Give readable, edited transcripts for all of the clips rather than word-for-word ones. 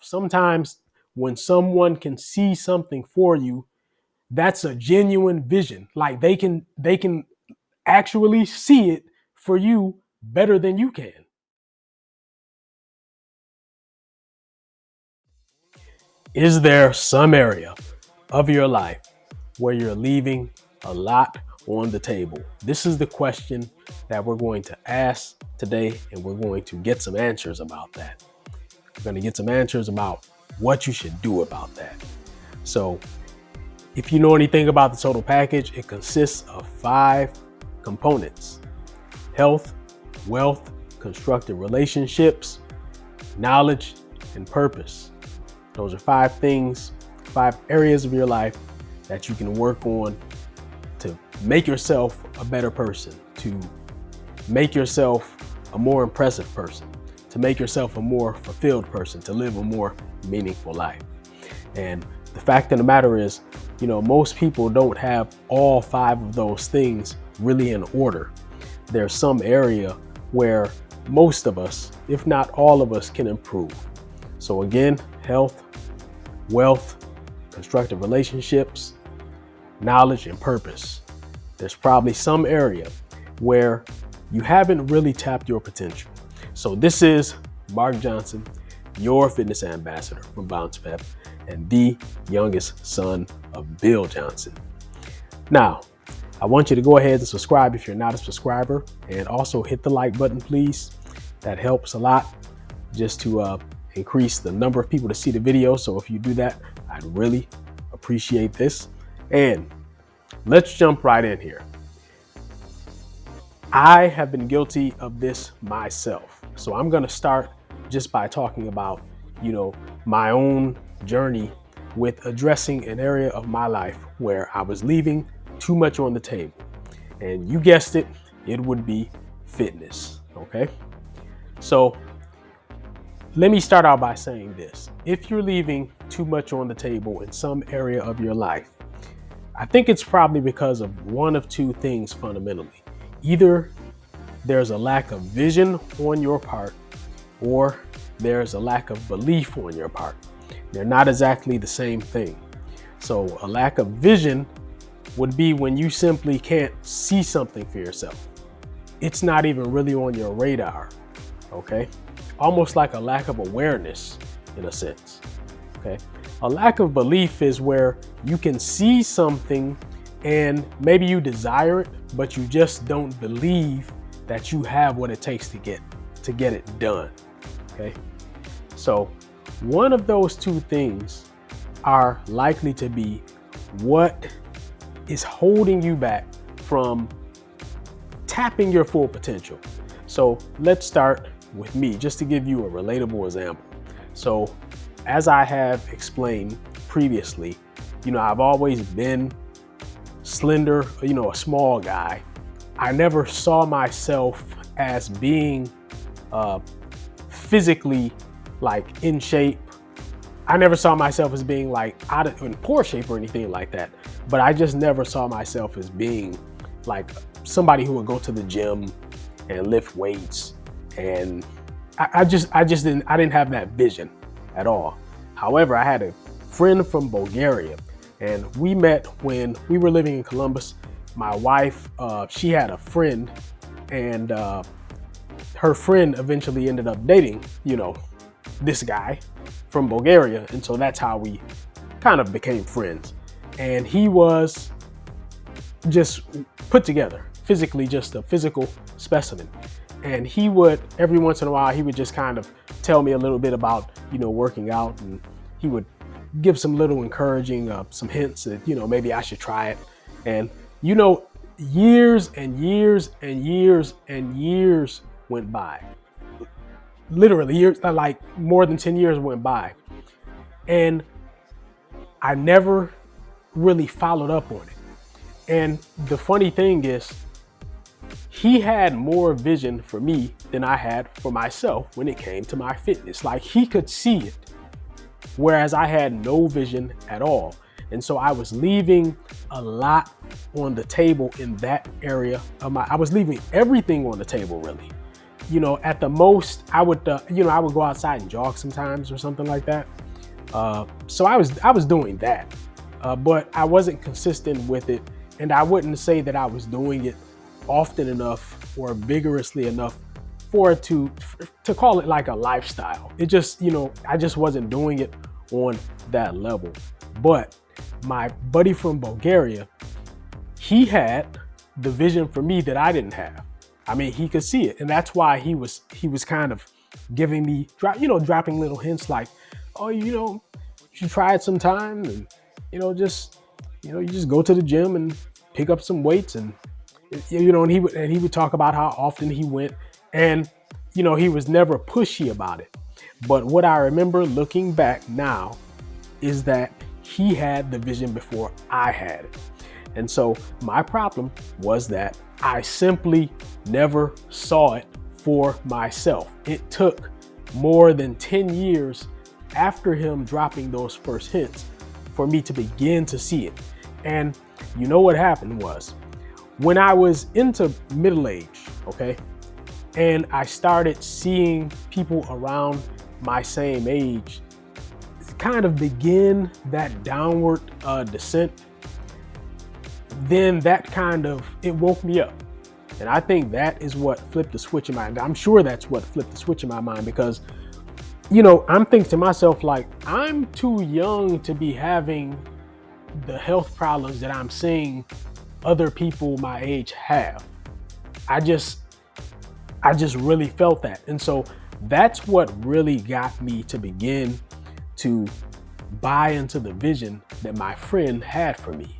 Sometimes when someone can see something for you, that's a genuine vision. Like they can actually see it for you better than you can. Is there some area of your life where you're leaving a lot on the table? This is the question that we're going to ask today, and we're going to get some answers about that. We're going to get some answers about what you should do about that. So, if you know anything about the total package, it consists of 5 components: health, wealth, constructive relationships, knowledge, and purpose. Those are 5 things, 5 areas of your life that you can work on to make yourself a better person, to make yourself a more impressive person, to make yourself a more fulfilled person, to live a more meaningful life. And the fact of the matter is, most people don't have all 5 of those things really in order. There's some area where most of us, if not all of us, can improve. So again, health, wealth, constructive relationships, knowledge, and purpose. There's probably some area where you haven't really tapped your potential. So this is Mark Johnson, your fitness ambassador from Bounce Pep, and the youngest son of Bill Johnson. Now, I want you to go ahead and subscribe if you're not a subscriber, and also hit the like button, please. That helps a lot just to increase the number of people to see the video. So if you do that, I'd really appreciate this. And let's jump right in here. I have been guilty of this myself. So I'm going to start just by talking about, my own journey with addressing an area of my life where I was leaving too much on the table. And you guessed it, it would be fitness. Okay. So let me start out by saying this. If you're leaving too much on the table in some area of your life, I think it's probably because of one of 2 things fundamentally. Either there's a lack of vision on your part, or there's a lack of belief on your part. They're not exactly the same thing. So a lack of vision would be when you simply can't see something for yourself. It's not even really on your radar, okay? Almost like a lack of awareness in a sense, okay? A lack of belief is where you can see something and maybe you desire it, but you just don't believe that you have what it takes to get it done, okay? So one of those 2 things are likely to be what is holding you back from tapping your full potential. So let's start with me, just to give you a relatable example. So as I have explained previously, I've always been slender, a small guy. I never saw myself as being physically like in shape. I never saw myself as being like in poor shape or anything like that. But I just never saw myself as being like somebody who would go to the gym and lift weights. And I didn't have that vision at all. However, I had a friend from Bulgaria, and we met when we were living in Columbus. My wife, she had a friend, and her friend eventually ended up dating, this guy from Bulgaria. And so that's how we kind of became friends. And he was just put together physically, just a physical specimen. And he would, every once in a while, he would just kind of tell me a little bit about, working out. And he would give some little encouraging, some hints that, maybe I should try it. And, years and years and years and years went by. Literally years, like more than 10 years went by. And I never really followed up on it. And the funny thing is, he had more vision for me than I had for myself when it came to my fitness. Like, he could see it, whereas I had no vision at all. And so I was leaving a lot on the table in that area of I was leaving everything on the table, really. At the most, I would, I would go outside and jog sometimes or something like that. So I was doing that, but I wasn't consistent with it, and I wouldn't say that I was doing it often enough or vigorously enough for it to call it like a lifestyle. It just, I just wasn't doing it on that level. But my buddy from Bulgaria, he had the vision for me that I didn't have. I mean, he could see it, and that's why he was kind of giving me, dropping little hints like, oh, you should try it sometime, and just, you just go to the gym and pick up some weights, and and he would talk about how often he went, and he was never pushy about it. But what I remember looking back now is that he had the vision before I had it. And so my problem was that I simply never saw it for myself. It took more than 10 years after him dropping those first hints for me to begin to see it. And you know what happened was, when I was into middle age, okay, and I started seeing people around my same age kind of begin that downward descent, then it woke me up. And I think that is what flipped the switch in my mind. I'm sure that's what flipped the switch in my mind, because, I'm thinking to myself, like, I'm too young to be having the health problems that I'm seeing other people my age have. I just really felt that. And so that's what really got me to begin to buy into the vision that my friend had for me.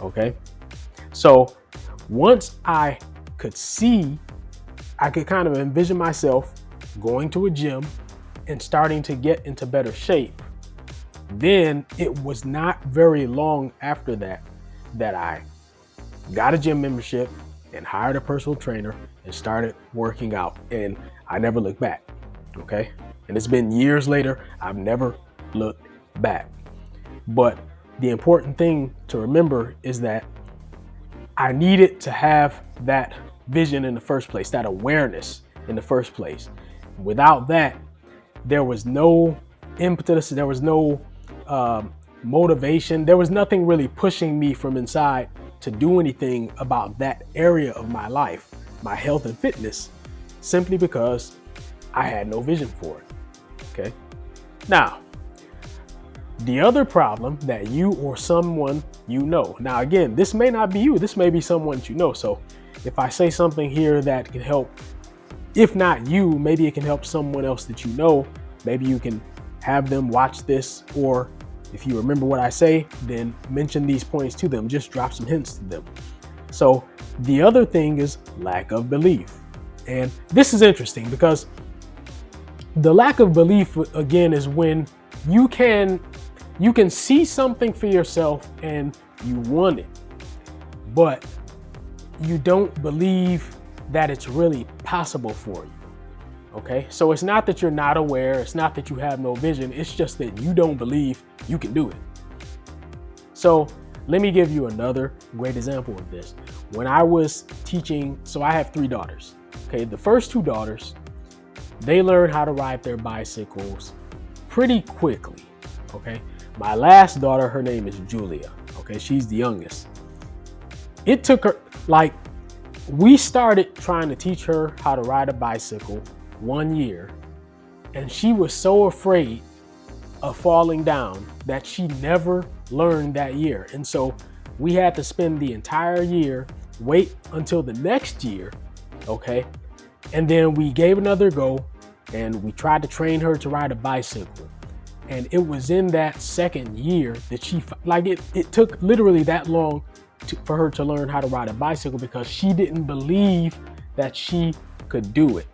Okay. So once I could kind of envision myself going to a gym and starting to get into better shape, then it was not very long after that I got a gym membership and hired a personal trainer and started working out, and I never looked back. Okay. And it's been years later, I've never looked back. But the important thing to remember is that I needed to have that vision in the first place, that awareness in the first place. Without that, there was no impetus, there was no motivation, there was nothing really pushing me from inside to do anything about that area of my life, my health and fitness, simply because I had no vision for it. Okay. Now, the other problem that you or someone now again, this may not be you, this may be someone you know. So if I say something here that can help, if not you, maybe it can help someone else that you know. Maybe you can have them watch this, or if you remember what I say, then mention these points to them, just drop some hints to them. So the other thing is lack of belief. And this is interesting because the lack of belief, again, is when you can see something for yourself and you want it, but you don't believe that it's really possible for you. Okay. So it's not that you're not aware. It's not that you have no vision. It's just that you don't believe you can do it. So let me give you another great example of this. When I was teaching, so I have 3 daughters. Okay. The first 2 daughters, they learned how to ride their bicycles pretty quickly. Okay. My last daughter, her name is Julia. Okay. She's the youngest. It took her, we started trying to teach her how to ride a bicycle 1 year, and she was so afraid of falling down that she never learned that year. And so we had to spend the entire year, wait until the next year. Okay. And then we gave another go and we tried to train her to ride a bicycle. And it was in that second year that it took literally that long for her to learn how to ride a bicycle, because she didn't believe that she could do it.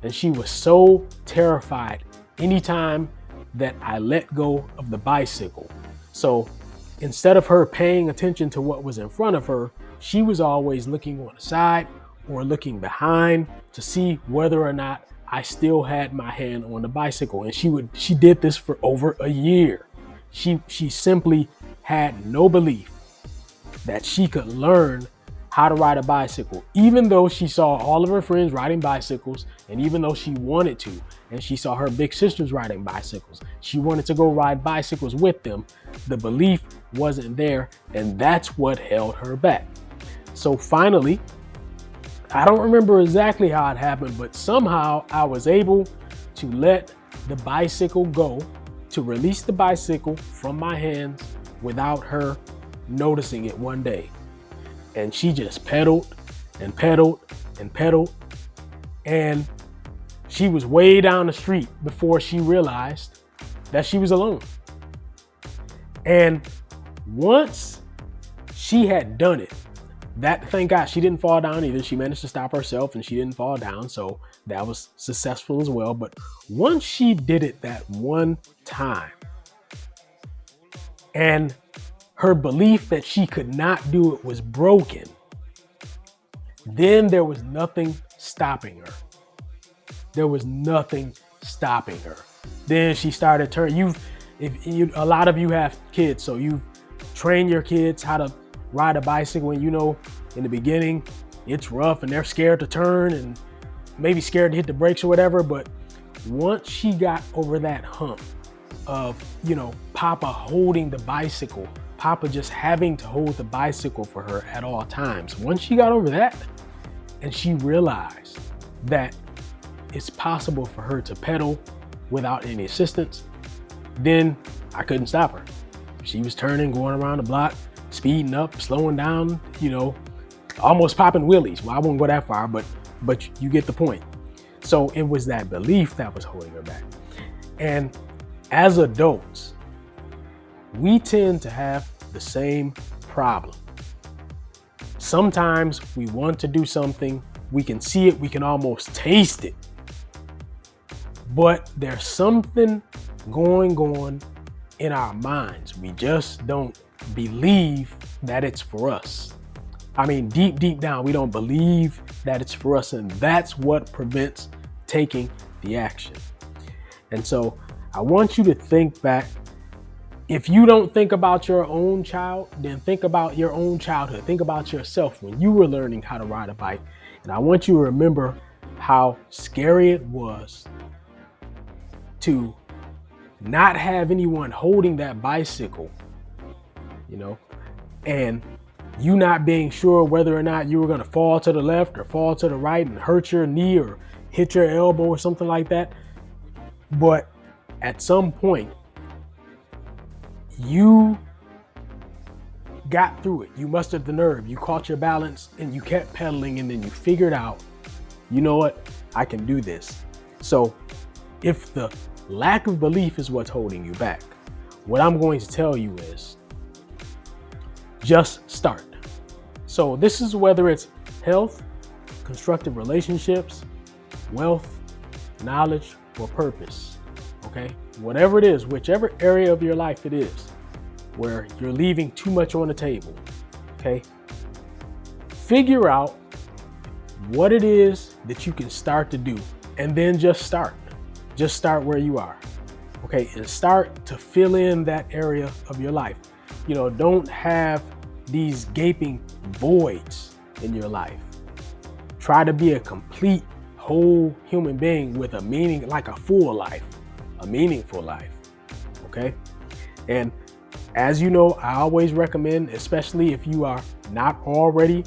And she was so terrified anytime that I let go of the bicycle. So instead of her paying attention to what was in front of her, she was always looking on the side or looking behind to see whether or not I still had my hand on the bicycle. And she did this for over a year. She simply had no belief that she could learn how to ride a bicycle, even though she saw all of her friends riding bicycles, and even though she wanted to, and she saw her big sisters riding bicycles, she wanted to go ride bicycles with them. The belief wasn't there, and that's what held her back. So finally, I don't remember exactly how it happened, but somehow I was able to let the bicycle go, to release the bicycle from my hands without her noticing it one day. And she just pedaled and pedaled and pedaled. And she was way down the street before she realized that she was alone. And once she had done it, thank God she didn't fall down either. She managed to stop herself and she didn't fall down. So that was successful as well. But once she did it that one time, and her belief that she could not do it was broken, then there was nothing stopping her. There was nothing stopping her. Then she started turning. A lot of you have kids, so you train your kids how to ride a bicycle, and in the beginning it's rough and they're scared to turn and maybe scared to hit the brakes or whatever. But once she got over that hump of Papa holding the bicycle, Papa just having to hold the bicycle for her at all times, once she got over that and she realized that it's possible for her to pedal without any assistance, then I couldn't stop her. She was turning, going around the block, speeding up, slowing down, almost popping wheelies. Well, I won't go that far, but you get the point. So it was that belief that was holding her back. And as adults, we tend to have the same problem. Sometimes we want to do something, we can see it, we can almost taste it, but there's something going on in our minds. We just don't believe that it's for us. I mean, deep down, we don't believe that it's for us, and that's what prevents taking the action. And so I want you to think back. If you don't think about your own child, then think about your own childhood. Think about yourself when you were learning how to ride a bike. And I want you to remember how scary it was to not have anyone holding that bicycle, and you not being sure whether or not you were going to fall to the left or fall to the right and hurt your knee or hit your elbow or something like that. But at some point, you got through it. You mustered the nerve. You caught your balance and you kept pedaling, and then you figured out, you know what? I can do this. So if the lack of belief is what's holding you back, what I'm going to tell you is just start. So this is whether it's health, constructive relationships, wealth, knowledge, or purpose. Okay? Whatever it is, whichever area of your life it is where you're leaving too much on the table. Okay? Figure out what it is that you can start to do, and then just start. Just start where you are. Okay? And start to fill in that area of your life. Don't have these gaping voids in your life. Try to be a complete, whole human being with a meaning, like a full life, a meaningful life. Okay? And as you know, I always recommend, especially if you are not already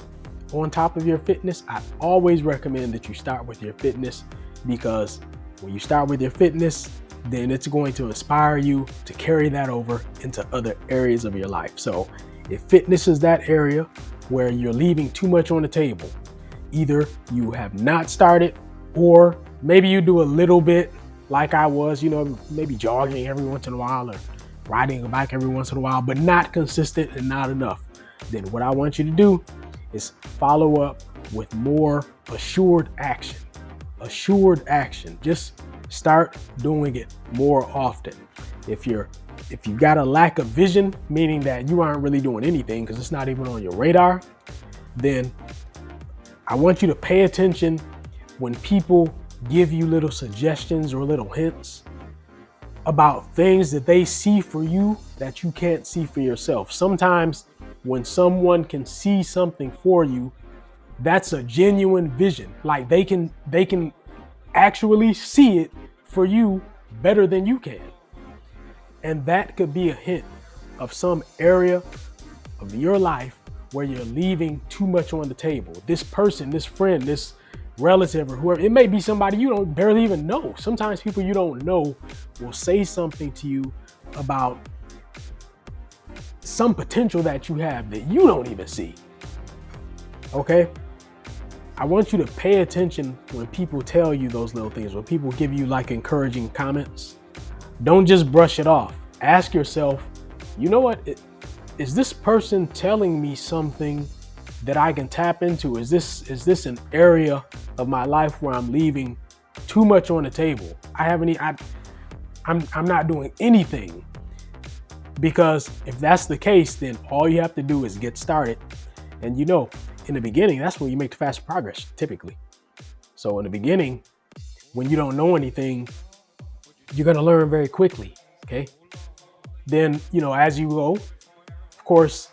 on top of your fitness, I always recommend that you start with your fitness, because when you start with your fitness, then it's going to inspire you to carry that over into other areas of your life. So if fitness is that area where you're leaving too much on the table, either you have not started, or maybe you do a little bit like I was, maybe jogging every once in a while or riding a bike every once in a while, but not consistent and not enough, then what I want you to do is follow up with more assured action. Assured action. Just start doing it more often. If you've got a lack of vision, meaning that you aren't really doing anything because it's not even on your radar, then I want you to pay attention when people give you little suggestions or little hints about things that they see for you that you can't see for yourself. Sometimes when someone can see something for you, that's a genuine vision. Like they can actually see it for you better than you can. And that could be a hint of some area of your life where you're leaving too much on the table. This person, this friend, this relative, or whoever, it may be somebody you don't barely even know. Sometimes people you don't know will say something to you about some potential that you have that you don't even see. Okay? I want you to pay attention when people tell you those little things, when people give you like encouraging comments. Don't just brush it off. Ask yourself, you know what? Is this person telling me something that I can tap into? Is this an area of my life where I'm leaving too much on the table? I'm not doing anything. Because if that's the case, then all you have to do is get started. And in the beginning, that's when you make the fast progress, typically. So in the beginning, when you don't know anything, you're going to learn very quickly. Okay. Then, as you go, of course,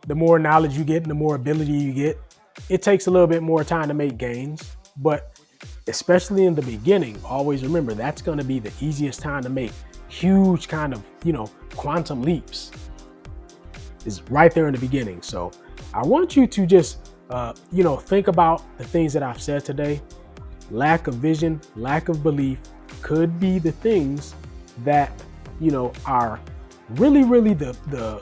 the more knowledge you get and the more ability you get, it takes a little bit more time to make gains. But especially in the beginning, always remember that's going to be the easiest time to make huge kind of, quantum leaps. Is right there in the beginning. So I want you to just, think about the things that I've said today. Lack of vision, lack of belief could be the things that, are really, really the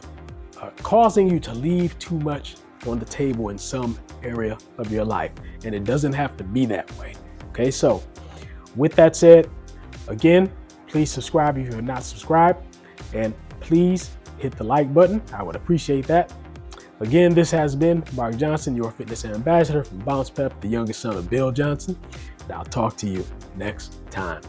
causing you to leave too much on the table in some area of your life. And it doesn't have to be that way. Okay. So with that said, again, please subscribe if you're not subscribed, and please hit the like button. I would appreciate that. Again, this has been Mark Johnson, your fitness ambassador from Bounce Pep, the youngest son of Bill Johnson. And I'll talk to you next time.